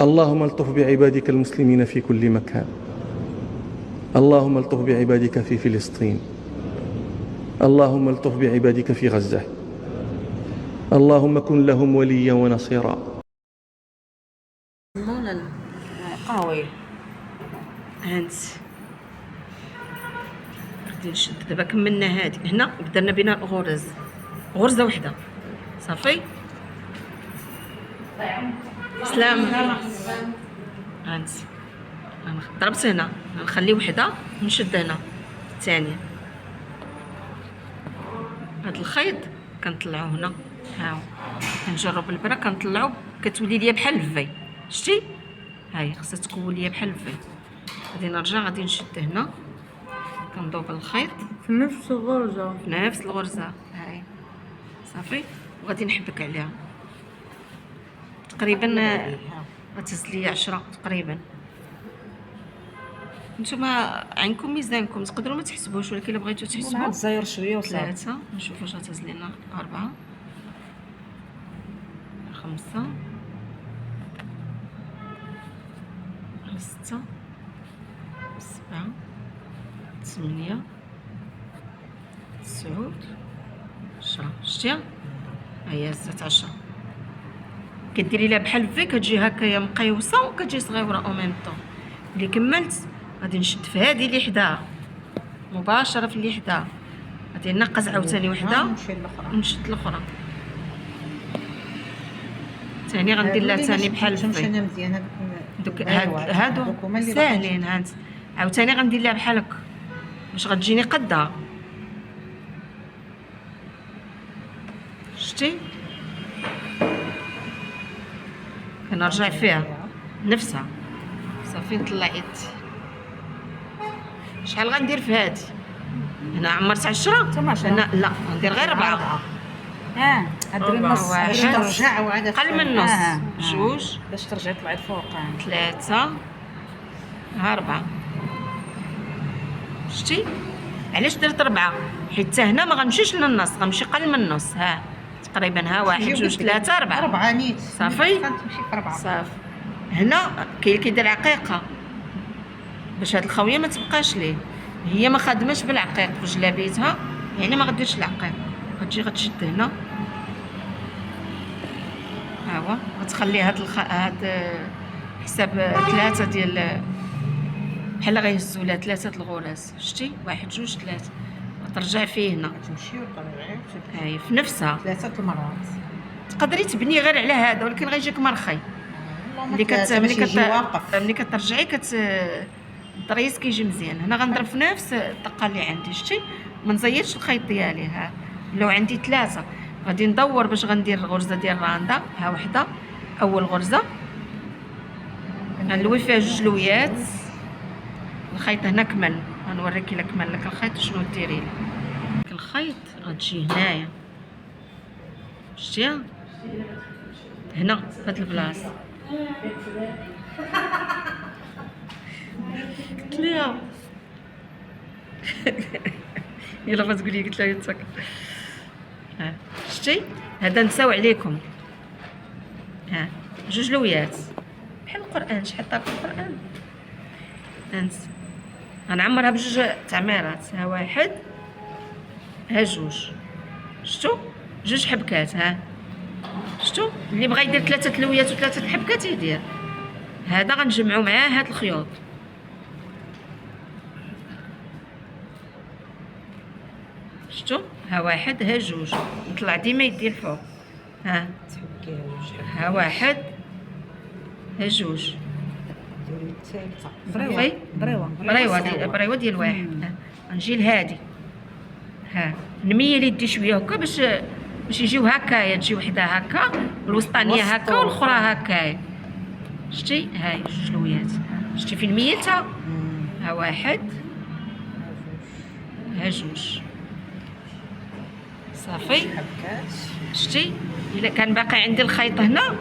اللهم الطف بعبادك المسلمين في كل مكان. اللهم الطف بعبادك في فلسطين. اللهم الطف بعبادك في غزة. اللهم كن لهم وليا ونصيرا. قاوي هانت غادي نشد دابا. كملنا هادي هنا درنا بنا غرزه وحده صافي. سلام هانت ضربت هنا، نخلي وحده نشد هنا الثانيه. هاد الخيط كنطلعو هنا، هاو كنجرب البرا كنطلعو، كتولي ليا بحال الفي. شتي هاي خصها تكون ليا بحال الفي. غادي نرجع غادي نشد هنا، كنضوب الخيط في نفس الغرزة، في نفس الغرزه هاي صافي. وغادي نحبك عليها تقريبا غتهز ليا 10 تقريبا. نتوما عندكم ميزانكم تقدروا ما تحسبوش، ولكن الا بغيتو تحسبوا زاير شويه وصافي. 3 نشوف واش غتهز لينا. 4 5 6 7 8 9 10. شتي ها هي هزات 10. كديري لها بحال في كتجي هكايا مقيوسه وكتجي صغيره او ميم طون. اللي كملت غادي نشد في هذه اللي حداها مباشره، في اللي حداها غادي ننقص عاوتاني وحده ونشد الاخرى ثاني. غندير لها ثاني بحال في مزيان دوك هادو ساهلين. هانت عاوتاني غندير لها بحال هكا باش غتجيني قدها. شتي كنرجع فيها نفسها صافي. طلعت شحال غندير في هادي هنا؟ عمرت 10 هنا لا غندير غير 4. هادري النص باش ترجع وعاد قل من النص. 2 باش ترجع طلعت فوق. 3 4. شتي علاش درت 4؟ حيت حتى هنا ما غنمشيش للنص، غنمشي قل من النص. ها تقريبا ها 1 2 3 4 نيت صافي تمشي في 4 صافي. هنا كاين اللي كيدير عقيقه باش هاد الخاويه ما تبقاش ليه. هي ما خادماش بالعقيق في جلابيتها، يعني ما غديرش العقيق. غتجي غتشد هنا، ها هو غتخلي هاد حساب 3 ديال بحال غيهزوا لها 3 الغراس. شتي 1 2 3 غترجع فيه هنا تمشي وطلعي هاي في نفسها 3 المرات. تقدري تبني غير على هذا، ولكن غيجيك مرخي. ملي كترجعي الطريس كيجي مزيان. هنا غنضرب في نفس الطاقه اللي عندي. شتي ما نزيدش الخيط ديالي. ها لو عندي 3 غادي ندور باش غندير الغرزه ديال الراندا. ها وحده اول غرزه غنلوي فيها 2 لويات. الخيط هنا كمل، غنوريك الا كمل لك الخيط شنو ديري له. الخيط غتجي هنايا. شتيها هنا في هاد البلاصه. قلت ليها يلا ما تقولي، قلت لها يتسك. ها شتي هذا نساو عليكم. ها 2 لويات بحال القران. شحال طاب القران انت غنعمرها ب2 تعميرات. ها 1 ها 2. شتو 2 حبكات. ها شتو اللي بغى يدير 3 لويات و3 الحبكات يدير. هذا غنجمعو معاه هاد الخيوط. شتو ها 1 ها 2 نطلع ديما يدي الفوق. ها 1 ها 2 بريوه ديال 1. غنجي لهادي. ها نميل يدي شويه هكا باش يجيو هكايا، تجي وحده هكا الوسطانيه هكا والاخرى هكايا. شتي هاي 2 لويات. شتي فين ميلتها؟ ها 1 ها 2 صافي. شتي الا كان باقي عندي الخيط هنا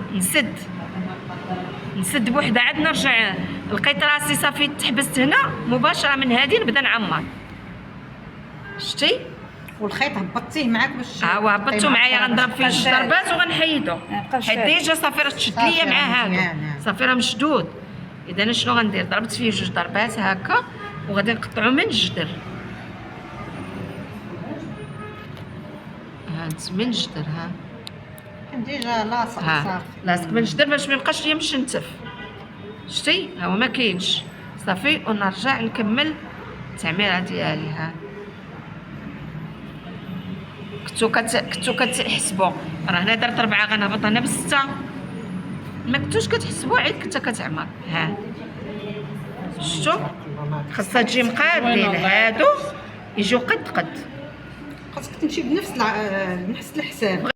نسد بوحده عاد نرجع لقيت راسي صافي تحبست هنا مباشره من هذه نبدا نعمر. شتي والخيط هبطتيه معاك باش ها هو هبطتو معايا، غنضرب فيه جوج ضربات وغنحيدو، حيت ديجا صافي راه تشد ليا مع هادو، صافي راه مشدود. اذا انا شنو غندير؟ ضربت فيه جوج ضربات هكا وغادي نقطعو من الجدر. هانت من الجدر، ها ديجا لاصق ها صافي. لاصق من الجدر باش ما يبقاش ليا مشنتف. شتي ها هو ما كاينش صافي، ونرجع نكمل التعميره ديالي. ها كنتو كتحسبوا راه هنا درت 4 غنهبط هنا ب6، ما كنتوش كتحسبوا عيد كنت كتعمر. ها شفتوا خاصها تجي مقادين، هادو يجيو قد خاصك تمشي بنفس الحساب.